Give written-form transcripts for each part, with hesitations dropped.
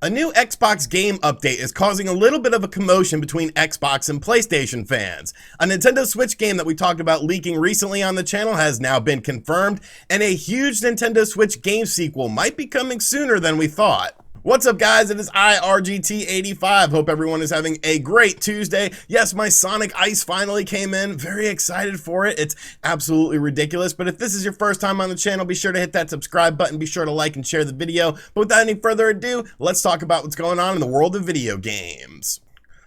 A new Xbox game update is causing a little bit of a commotion between Xbox and PlayStation fans. A Nintendo Switch game that we talked about leaking recently on the channel has now been confirmed, and a huge Nintendo Switch game sequel might be coming sooner than we thought. What's up, guys? It is IRGT85. Hope everyone is having a great Tuesday. Yes, my Sonic Ice finally came in. Very excited for it. It's absolutely ridiculous. But if this is your first time on the channel, be sure to hit that subscribe button. Be sure to like and share the video. But without any further ado, let's talk about what's going on in the world of video games.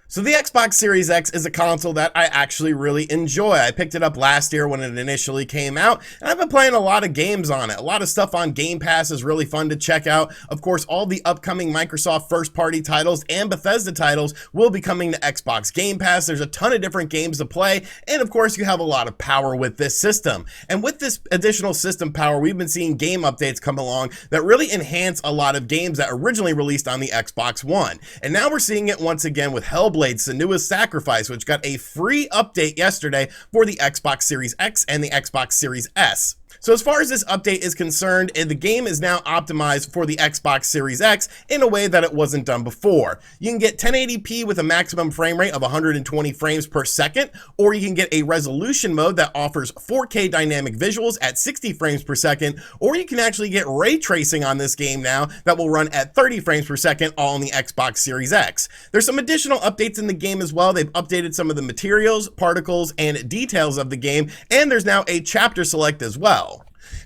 So the Xbox Series X is a console that I actually really enjoy. I picked it up last year when it initially came out, and I've been playing a lot of games on it. A lot of stuff on Game Pass is really fun to check out. Of course, all the upcoming Microsoft first-party titles and Bethesda titles will be coming to Xbox Game Pass. There's a ton of different games to play, and of course, you have a lot of power with this system. And with this additional system power, we've been seeing game updates come along that really enhance a lot of games that originally released on the Xbox One. And now we're seeing it once again with Hellblade: Senua's Sacrifice, which got a free update yesterday for the Xbox Series X and the Xbox Series S. So as far as this update is concerned, the game is now optimized for the Xbox Series X in a way that it wasn't done before. You can get 1080p with a maximum frame rate of 120 frames per second, or you can get a resolution mode that offers 4K dynamic visuals at 60 frames per second, or you can actually get ray tracing on this game now that will run at 30 frames per second, all on the Xbox Series X. There's some additional updates in the game as well. They've updated some of the materials, particles, and details of the game, and there's now a chapter select as well.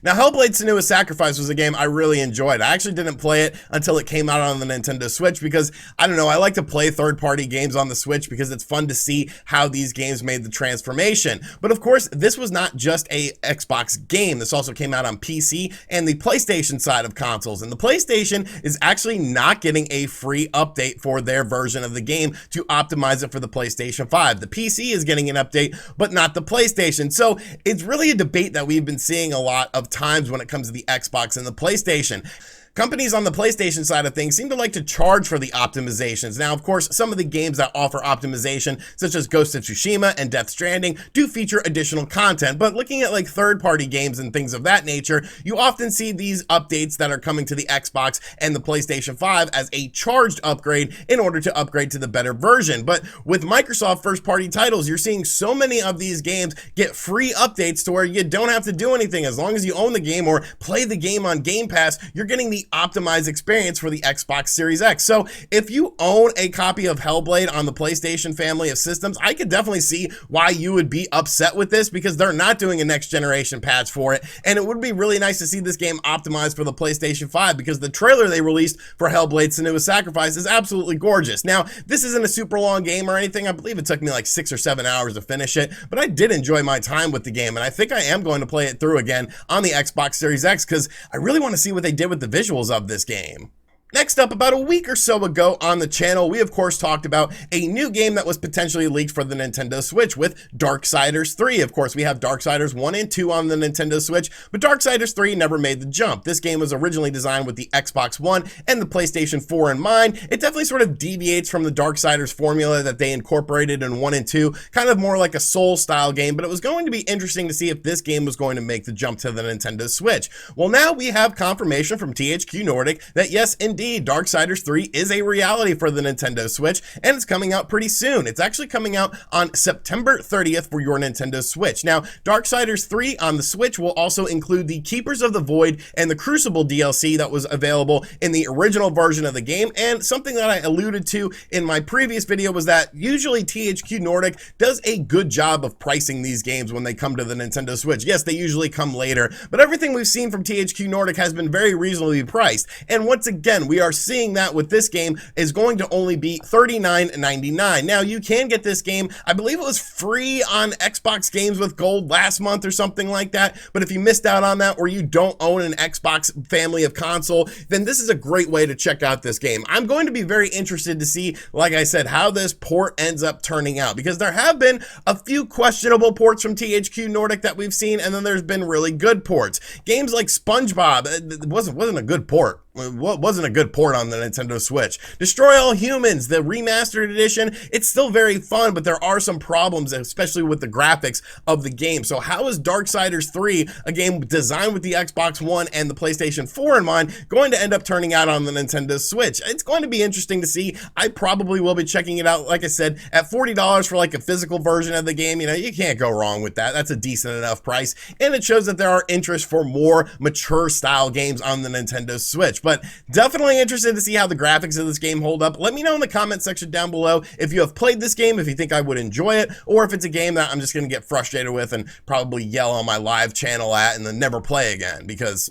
Now, Hellblade: Senua's Sacrifice was a game I really enjoyed. I actually didn't play it until it came out on the Nintendo Switch because, I don't know, I like to play third-party games on the Switch because it's fun to see how these games made the transformation. But of course, this was not just a Xbox game. This also came out on PC and the PlayStation side of consoles. And the PlayStation is actually not getting a free update for their version of the game to optimize it for the PlayStation 5. The PC is getting an update, but not the PlayStation. So it's really a debate that we've been seeing a lot of times when it comes to the Xbox and the PlayStation. Companies on the PlayStation side of things seem to like to charge for the optimizations. Now, of course, some of the games that offer optimization, such as Ghost of Tsushima and Death Stranding, do feature additional content. But looking at like third-party games and things of that nature, you often see these updates that are coming to the Xbox and the PlayStation 5 as a charged upgrade in order to upgrade to the better version. But with Microsoft first-party titles, you're seeing so many of these games get free updates to where you don't have to do anything. As long as you own the game or play the game on Game Pass, you're getting the optimized experience for the Xbox Series X. So if you own a copy of Hellblade on the PlayStation family of systems, I could definitely see why you would be upset with this because they're not doing a next generation patch for it. And it would be really nice to see this game optimized for the PlayStation 5 because the trailer they released for Hellblade: Senua's Sacrifice is absolutely gorgeous. Now, this isn't a super long game or anything. I believe it took me like 6 or 7 hours to finish it, but I did enjoy my time with the game. And I think I am going to play it through again on the Xbox Series X because I really want to see what they did with the visuals of this game. Next up, about a week or so ago on the channel, we of course talked about a new game that was potentially leaked for the Nintendo Switch with Darksiders 3. Of course, we have Darksiders 1 and 2 on the Nintendo Switch, but Darksiders 3 never made the jump. This game was originally designed with the Xbox One and the PlayStation 4 in mind. It definitely sort of deviates from the Darksiders formula that they incorporated in 1 and 2, kind of more like a Soul-style game, but it was going to be interesting to see if this game was going to make the jump to the Nintendo Switch. Well, now we have confirmation from THQ Nordic that yes, indeed, Darksiders 3 is a reality for the Nintendo Switch, and it's coming out pretty soon. It's actually coming out on September 30th for your Nintendo Switch. Now, Darksiders 3 on the Switch will also include the Keepers of the Void and the Crucible DLC that was available in the original version of the game, and something that I alluded to in my previous video was that usually THQ Nordic does a good job of pricing these games when they come to the Nintendo Switch. Yes, they usually come later, but everything we've seen from THQ Nordic has been very reasonably priced, and once again, we are seeing that with this game is going to only be $39.99. Now, you can get this game, I believe it was free on Xbox Games with Gold last month or something like that, but if you missed out on that or you don't own an Xbox family of console, then this is a great way to check out this game. I'm going to be very interested to see, like I said, how this port ends up turning out because there have been a few questionable ports from THQ Nordic that we've seen, and then there's been really good ports. Games like SpongeBob, it wasn't a good port. wasn't a good port on the Nintendo Switch. Destroy All Humans, the remastered edition, it's still very fun, but there are some problems, especially with the graphics of the game. So how is Darksiders 3, a game designed with the Xbox One and the PlayStation 4 in mind, going to end up turning out on the Nintendo Switch? It's going to be interesting to see. I probably will be checking it out, like I said, at $40 for like a physical version of the game. You know, you can't go wrong with that. That's a decent enough price, and it shows that there are interest for more mature style games on the Nintendo Switch. But definitely interested to see how the graphics of this game hold up. Let me know in the comment section down below if you have played this game, if you think I would enjoy it, or if it's a game that I'm just going to get frustrated with and probably yell on my live channel at and then never play again, because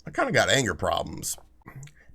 I kind of got anger problems.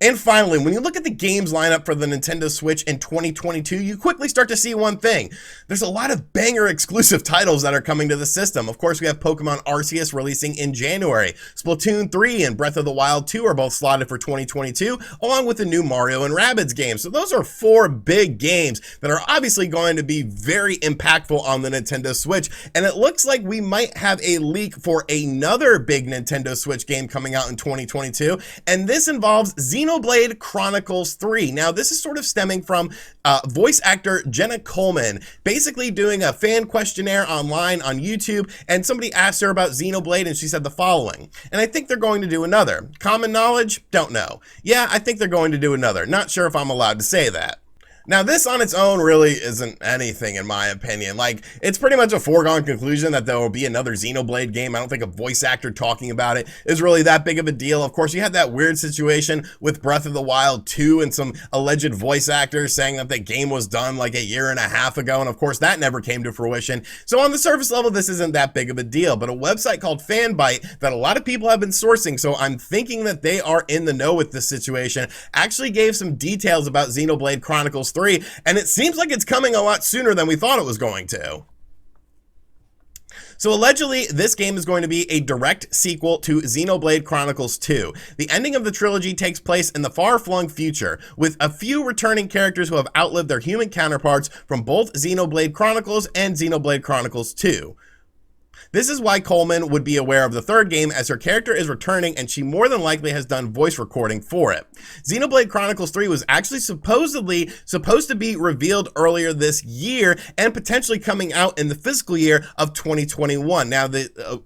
And finally, when you look at the games lineup for the Nintendo Switch in 2022, you quickly start to see one thing. There's a lot of banger exclusive titles that are coming to the system. Of course, we have Pokemon Arceus releasing in January. Splatoon 3 and Breath of the Wild 2 are both slotted for 2022, along with the new Mario and Rabbids game. So those are 4 big games that are obviously going to be very impactful on the Nintendo Switch. And it looks like we might have a leak for another big Nintendo Switch game coming out in 2022. And this involves Xenoblade Chronicles 3. Now, this is sort of stemming from voice actor Jenna Coleman basically doing a fan questionnaire online on YouTube, and somebody asked her about Xenoblade, and she said the following: and I think they're going to do another. Common knowledge? Don't know. Yeah, I think they're going to do another. Not sure if I'm allowed to say that. Now, this on its own really isn't anything, in my opinion. Like, it's pretty much a foregone conclusion that there will be another Xenoblade game. I don't think a voice actor talking about it is really that big of a deal. Of course, you had that weird situation with Breath of the Wild 2 and some alleged voice actors saying that the game was done like a year and a half ago, and of course, that never came to fruition. So on the surface level, this isn't that big of a deal, but a website called Fanbyte that a lot of people have been sourcing, so I'm thinking that they are in the know with this situation, actually gave some details about Xenoblade Chronicles 3, and it seems like it's coming a lot sooner than we thought it was going to. So allegedly, this game is going to be a direct sequel to Xenoblade Chronicles 2. The ending of the trilogy takes place in the far-flung future, with a few returning characters who have outlived their human counterparts from both Xenoblade Chronicles and Xenoblade Chronicles 2. This is why Coleman would be aware of the third game, as her character is returning and she more than likely has done voice recording for it. Xenoblade Chronicles 3 was actually supposed to be revealed earlier this year and potentially coming out in the fiscal year of 2021. Now,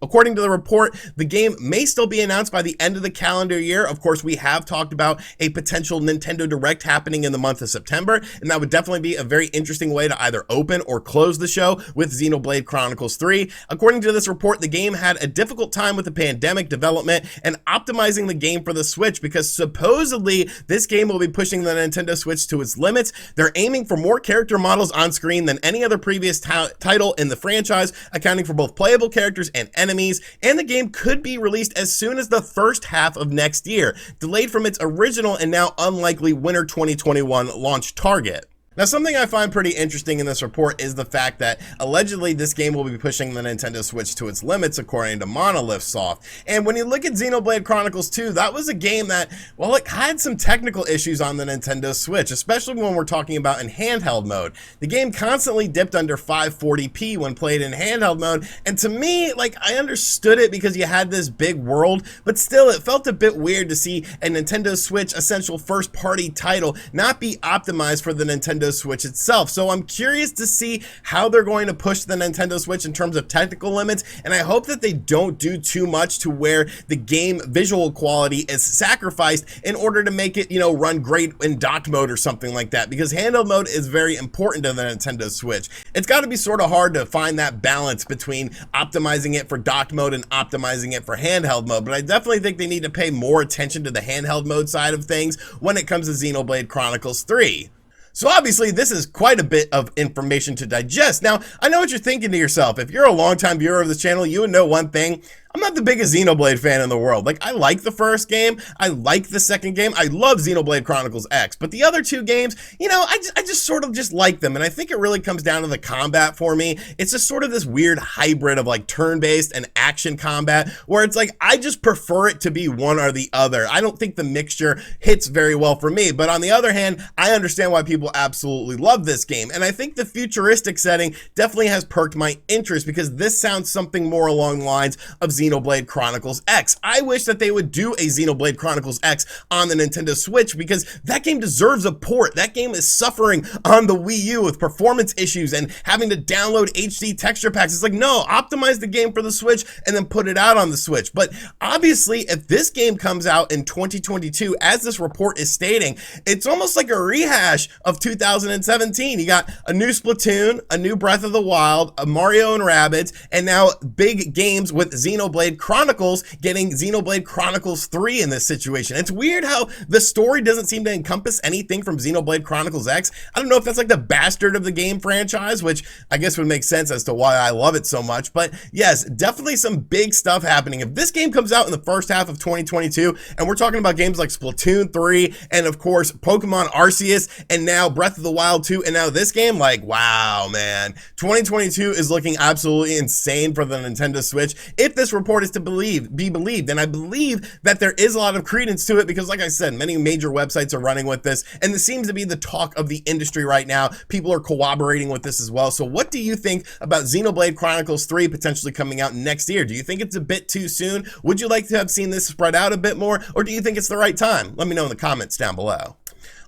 according to the report, the game may still be announced by the end of the calendar year. Of course, we have talked about a potential Nintendo Direct happening in the month of September, and that would definitely be a very interesting way to either open or close the show with Xenoblade Chronicles 3. According to this report, the game had a difficult time with the pandemic development and optimizing the game for the Switch, because supposedly this game will be pushing the Nintendo Switch to its limits. They're aiming for more character models on screen than any other previous title in the franchise, accounting for both playable characters and enemies, and the game could be released as soon as the first half of next year, delayed from its original and now unlikely winter 2021 launch target. Now, something I find pretty interesting in this report is the fact that allegedly this game will be pushing the Nintendo Switch to its limits, according to Monolith Soft. And when you look at Xenoblade Chronicles 2, that was a game that, well, it had some technical issues on the Nintendo Switch, especially when we're talking about in handheld mode. The game constantly dipped under 540p when played in handheld mode, and to me, like, I understood it because you had this big world, but still, it felt a bit weird to see a Nintendo Switch essential first-party title not be optimized for the Nintendo Switch itself. So I'm curious to see how they're going to push the Nintendo Switch in terms of technical limits, and I hope that they don't do too much to where the game visual quality is sacrificed in order to make it, you know, run great in docked mode or something like that, because handheld mode is very important to the Nintendo Switch. It's got to be sort of hard to find that balance between optimizing it for docked mode and optimizing it for handheld mode, but I definitely think they need to pay more attention to the handheld mode side of things when it comes to Xenoblade Chronicles 3. So obviously this is quite a bit of information to digest. Now, I know what you're thinking to yourself. If you're a longtime viewer of this channel, you would know one thing. I'm not the biggest Xenoblade fan in the world. Like, I like the first game, I like the second game, I love Xenoblade Chronicles X, but the other two games, you know, I just sort of just like them, and I think it really comes down to the combat for me. It's just sort of this weird hybrid of like turn-based and action combat, where it's like, I just prefer it to be one or the other. I don't think the mixture hits very well for me, but on the other hand, I understand why people absolutely love this game, and I think the futuristic setting definitely has perked my interest, because this sounds something more along the lines of Xenoblade Xenoblade Chronicles X. I wish that they would do a Xenoblade Chronicles X on the Nintendo Switch, because that game deserves a port. That game is suffering on the Wii U with performance issues and having to download HD texture packs. It's like, no, optimize the game for the Switch and then put it out on the Switch. But obviously, if this game comes out in 2022, as this report is stating, it's almost like a rehash of 2017. You got a new Splatoon, a new Breath of the Wild, a Mario and Rabbids, and now big games with Xenoblade Chronicles getting Xenoblade Chronicles 3 in this situation. It's weird how the story doesn't seem to encompass anything from Xenoblade Chronicles X. I don't know if that's like the bastard of the game franchise, which I guess would make sense as to why I love it so much. But yes, definitely some big stuff happening. If this game comes out in the first half of 2022, and we're talking about games like Splatoon 3, and of course Pokemon Arceus, and now Breath of the Wild 2, and now this game, like, wow, man. 2022 is looking absolutely insane for the Nintendo Switch if this report is to be believed. And I believe that there is a lot of credence to it, because like I said, many major websites are running with this, and this seems to be the talk of the industry right now. People are cooperating with this as well. So what do you think about Xenoblade Chronicles 3 potentially coming out next year? Do you think it's a bit too soon? Would you like to have seen this spread out a bit more, or do you think it's the right time? Let me know in the comments down below.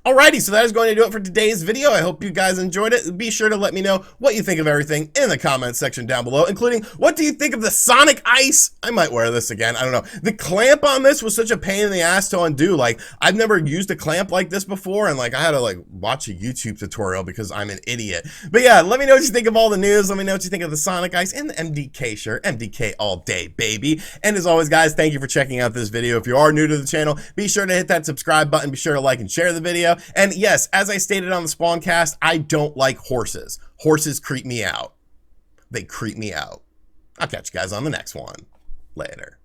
Alrighty, so that is going to do it for today's video. I hope you guys enjoyed it. Be sure to let me know what you think of everything in the comments section down below, including what do you think of the Sonic Ice? I might wear this again, I don't know. The clamp on this was such a pain in the ass to undo. Like, I've never used a clamp like this before, and like I had to like watch a YouTube tutorial because I'm an idiot. But yeah, let me know what you think of all the news. Let me know what you think of the Sonic Ice and the MDK shirt. MDK all day, baby. And as always, guys, thank you for checking out this video. If you are new to the channel, be sure to hit that subscribe button. Be sure to like and share the video. And yes, as I stated on the Spawncast, I don't like horses. Horses creep me out. They creep me out. I'll catch you guys on the next one. Later.